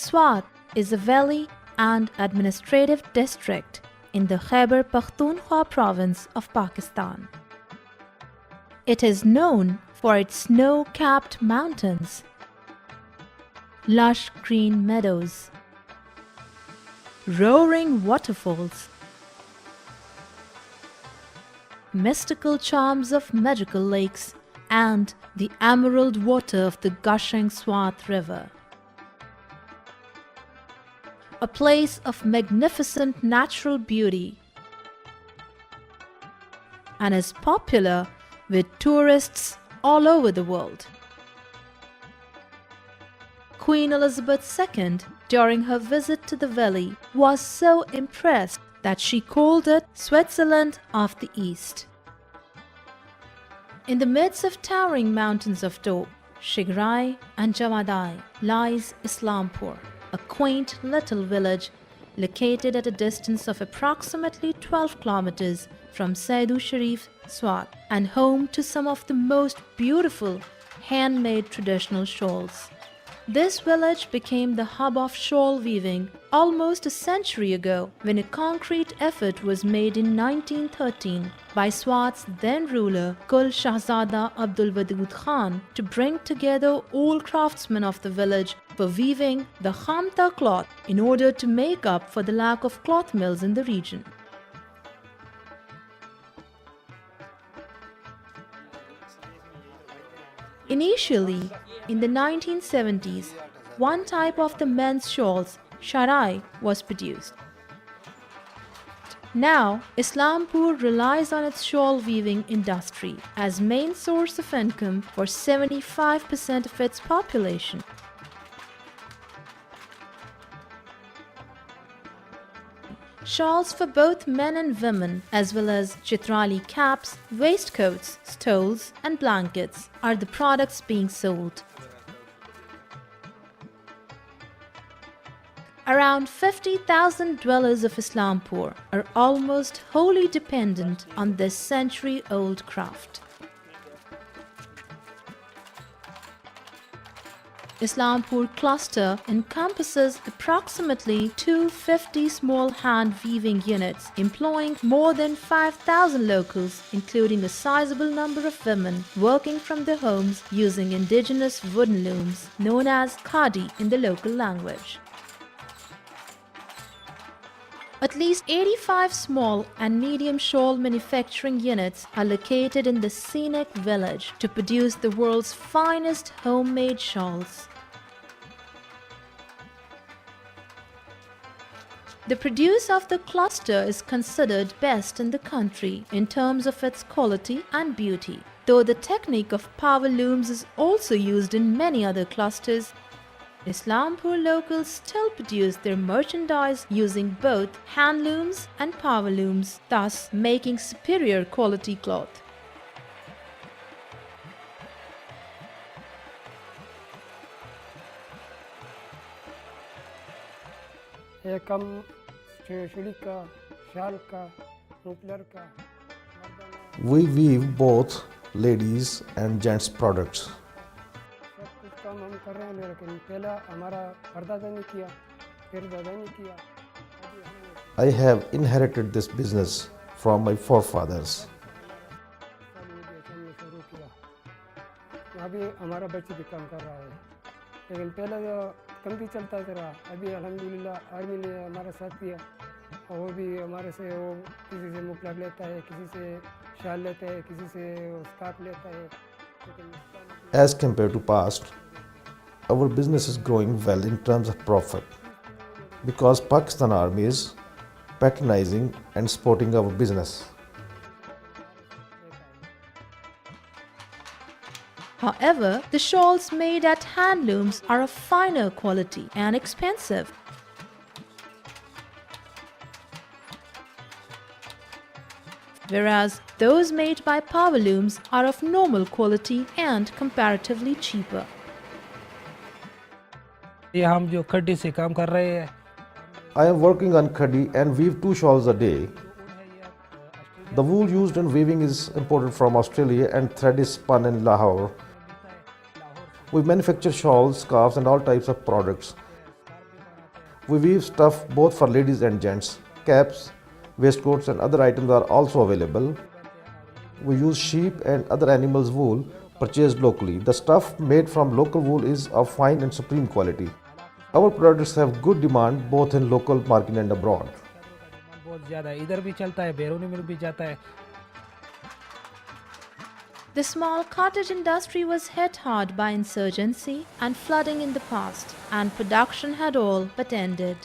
Swat is a valley and administrative district in the Khyber Pakhtunkhwa province of Pakistan. It is known for its snow-capped mountains, lush green meadows, roaring waterfalls, mystical charms of magical lakes, and the emerald water of the gushing Swat River. A place of magnificent natural beauty, and is popular with tourists all over the world. Queen Elizabeth II, during her visit to the valley, was so impressed that she called it Switzerland of the East. In the midst of towering mountains of Tob, Shigrai and Jawadai lies Islampur, a quaint little village located at a distance of approximately 12 kilometers from Saidu Sharif, Swat, and home to some of the most beautiful handmade traditional shawls. This village became the hub of shawl weaving almost a century ago when a concrete effort was made in 1913 by Swat's then ruler Kul Shahzada Abdul Wadud Khan to bring together all craftsmen of the village for weaving the khamta cloth in order to make up for the lack of cloth mills in the region. Initially, in the 1970s, one type of the men's shawls, sharai, was produced. Now, Islampur relies on its shawl weaving industry as main source of income for 75% of its population. Shawls for both men and women, as well as chitrali caps, waistcoats, stoles, and blankets, are the products being sold. Around 50,000 dwellers of Islampur are almost wholly dependent on this century-old craft. Islampur cluster encompasses approximately 250 small hand-weaving units, employing more than 5,000 locals, including a sizable number of women working from their homes using indigenous wooden looms, known as khadi in the local language. At least 85 small and medium shawl manufacturing units are located in the scenic village to produce the world's finest homemade shawls. The produce of the cluster is considered best in the country in terms of its quality and beauty, though the technique of power looms is also used in many other clusters. Islampur locals still produce their merchandise using both hand looms and power looms, thus making superior quality cloth. We weave both ladies and gents products. I have inherited this business from my forefathers. As compared to past, our business is growing well in terms of profit because Pakistan Army is patronizing and supporting our business. However, the shawls made at hand looms are of finer quality and expensive. Whereas those made by power looms are of normal quality and comparatively cheaper. I am working on khadi and weave 2 shawls a day. The wool used in weaving is imported from Australia and thread is spun in Lahore. We manufacture shawls, scarves and all types of products. We weave stuff both for ladies and gents. Caps, waistcoats and other items are also available. We use sheep and other animals' wool purchased locally. The stuff made from local wool is of fine and supreme quality. Our products have good demand both in local market and abroad. बहुत ज़्यादा इधर भी चलता है, बैरूनी में भी जाता है. The small cottage industry was hit hard by insurgency and flooding in the past, and production had all but ended.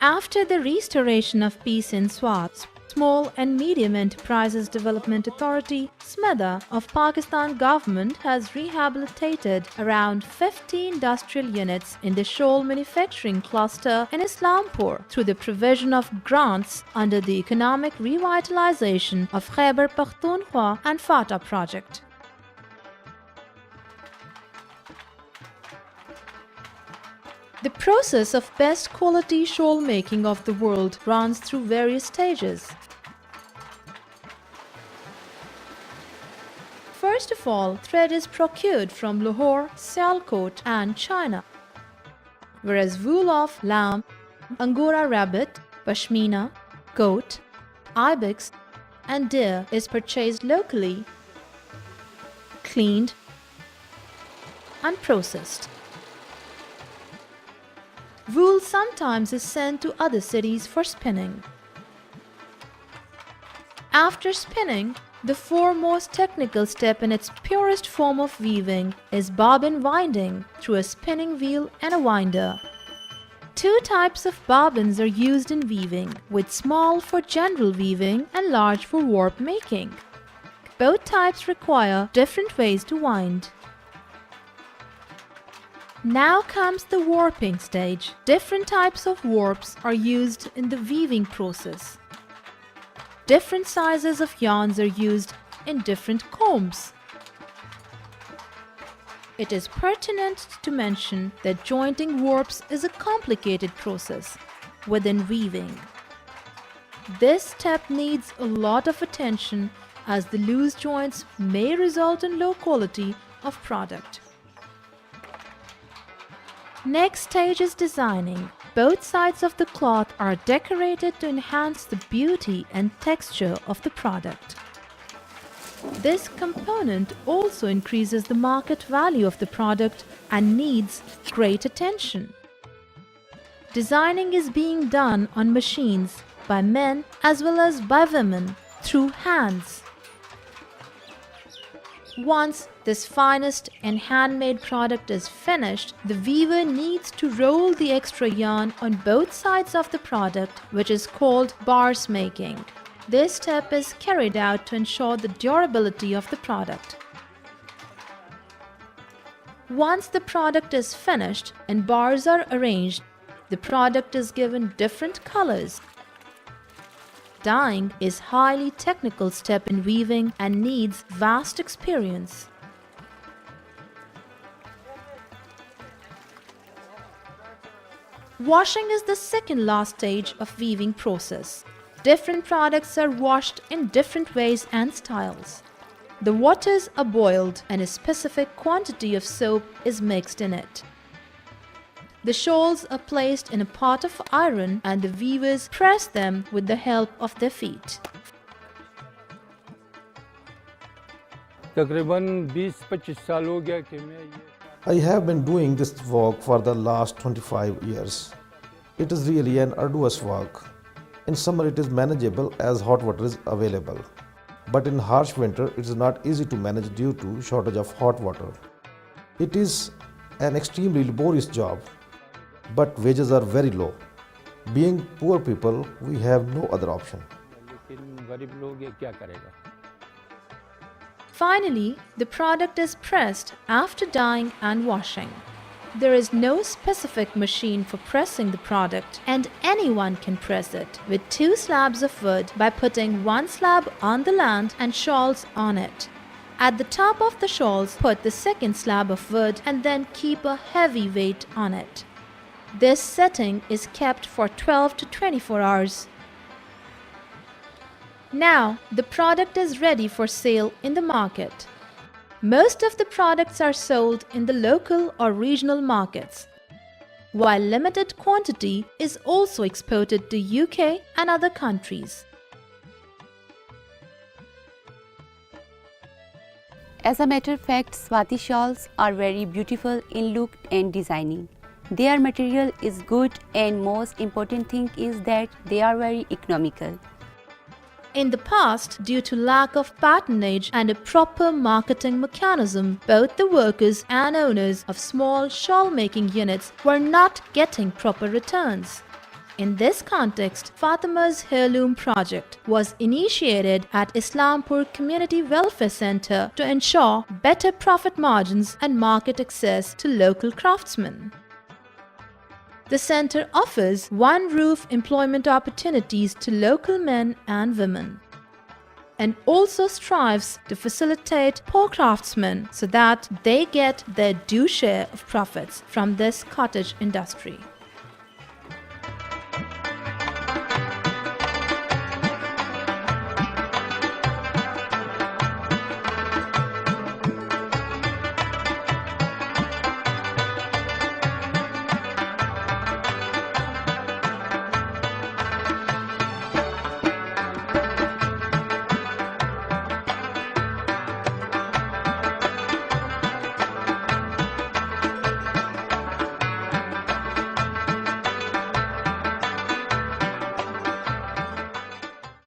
After the restoration of peace in Swat, Small and Medium Enterprises Development Authority (SMEDA) of Pakistan government has rehabilitated around 50 industrial units in the shawl manufacturing cluster in Islampur through the provision of grants under the Economic Revitalization of Khyber Pakhtunkhwa and FATA project. The process of best quality shawl making of the world runs through various stages. First of all, thread is procured from Lahore, Sialkot and China, whereas wool of lamb, Angora rabbit, pashmina, goat, ibex and deer is purchased locally, cleaned and processed. Wool sometimes is sent to other cities for spinning. After spinning, the foremost technical step in its purest form of weaving is bobbin winding through a spinning wheel and a winder. Two types of bobbins are used in weaving, with small for general weaving and large for warp making. Both types require different ways to wind. Now comes the warping stage. Different types of warps are used in the weaving process. Different sizes of yarns are used in different combs. It is pertinent to mention that jointing warps is a complicated process within weaving. This step needs a lot of attention as the loose joints may result in low quality of product. Next stage is designing. Both sides of the cloth are decorated to enhance the beauty and texture of the product. This component also increases the market value of the product and needs great attention. Designing is being done on machines by men as well as by women through hands. Once this finest and handmade product is finished, the weaver needs to roll the extra yarn on both sides of the product, which is called bars making. This step is carried out to ensure the durability of the product. Once the product is finished and bars are arranged, the product is given different colors. Dyeing is a highly technical step in weaving and needs vast experience. Washing is the second last stage of weaving process. Different products are washed in different ways and styles. The waters are boiled and a specific quantity of soap is mixed in it. The shawls are placed in a pot of iron and the weavers press them with the help of their feet. तकरीबन 20-25 साल हो गया कि मैं ये I have been doing this work for the last 25 years. It is really an arduous work. In summer it is manageable as hot water is available. But in harsh winter it is not easy to manage due to shortage of hot water. It is an extremely laborious job, but wages are very low. Being poor people, we have no other option. लेकिन गरीब लोग ये क्या करेगा? Finally, the product is pressed after dyeing and washing. There is no specific machine for pressing the product, and anyone can press it with 2 slabs of wood by putting 1 slab on the land and shawls on it. At the top of the shawls, put the second slab of wood and then keep a heavy weight on it. This setting is kept for 12 to 24 hours. Now, the product is ready for sale in the market. Most of the products are sold in the local or regional markets, while limited quantity is also exported to UK and other countries. As a matter of fact, Swati shawls are very beautiful in look and designing. Their material is good, and most important thing is that they are very economical. In the past, due to lack of patronage and a proper marketing mechanism, both the workers and owners of small shawl-making units were not getting proper returns. In this context, Fatima's Heir Loom project was initiated at Islampur Community Welfare Center to ensure better profit margins and market access to local craftsmen. The center offers one-roof employment opportunities to local men and women, and also strives to facilitate poor craftsmen so that they get their due share of profits from this cottage industry.